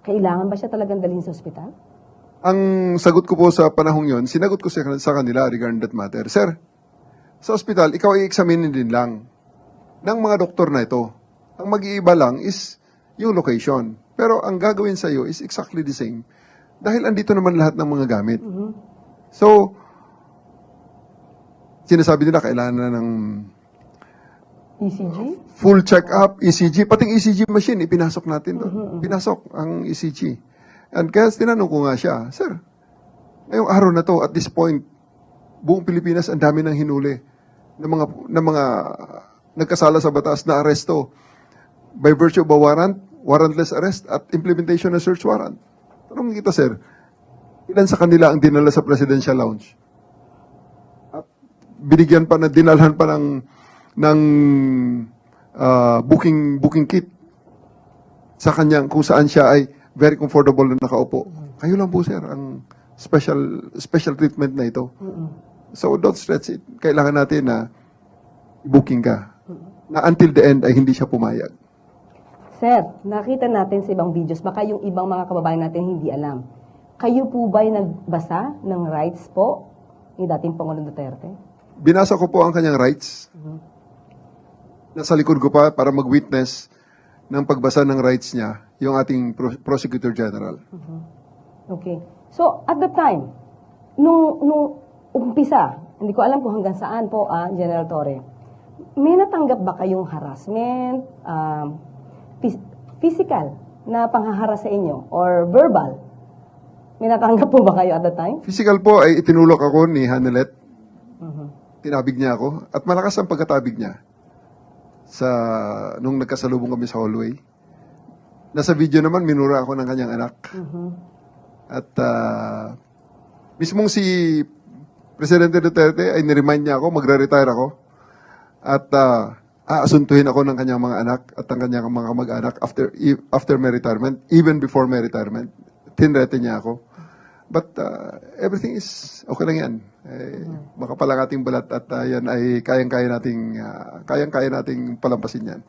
Kailangan ba siya talagang dalhin sa ospital? Ang sagot ko po sa panahong yon, sinagot ko sa kanila regarding that matter, Sir, sa ospital, ikaw ay examinin din lang ng mga doktor na ito. Ang mag-iiba lang is yung location. Pero ang gagawin sa iyo is exactly the same. Dahil andito naman lahat ng mga gamit. So, sinasabi nila kailangan na ng ECG? full check-up, ECG, pating ECG machine, ipinasok natin doon. Pinasok ang ECG. And kaya tinanong ko nga siya, Sir, ngayong araw na to, at this point, buong Pilipinas, ang dami ng hinuli ng mga nagkasala sa batas na aresto by virtue of a warrant, warrantless arrest, at implementation ng search warrant. Tanong kita, Sir, ilan sa kanila ang dinala sa presidential lounge? At binigyan pa na, dinalhan pa ng booking kit sa kanyang kung saan siya ay very comfortable na nakaupo. Kayo lang po, sir, ang special treatment na ito. So don't stretch it. Kailangan natin na booking ka. Na until the end ay hindi siya pumayag. Sir, nakita natin sa ibang videos, baka yung ibang mga kababayan natin hindi alam. Kayo po ba'y nagbasa ng rights po ni dating Pangulong Duterte? Binasa ko po ang kanyang rights. Nasa likod ko pa para mag-witness ng pagbasa ng rights niya, yung ating Prosecutor General. Okay. So, at the time, nung umpisa, hindi ko alam kung hanggang saan po, General Torre, may natanggap ba kayong harassment, physical na panghaharas sa inyo, or verbal? May natanggap po ba kayo at the time? Physical po ay itinulok ako ni Hanelet. Tinabig niya ako. At malakas ang pagkatabig niya nung nagkasalubong kami sa hallway. Nasa video naman, minura ako ng kanyang anak. At mismong si Presidente Duterte ay niremind niya ako, magre-retire ako. At aasuntuhin ako ng kanyang mga anak at ang kanyang mga kamag-anak after my retirement, even before my retirement. Tinrete niya ako. But everything is okay lang yan. Makapalang ating balat at yan ay kayang-kaya nating palampasin yan.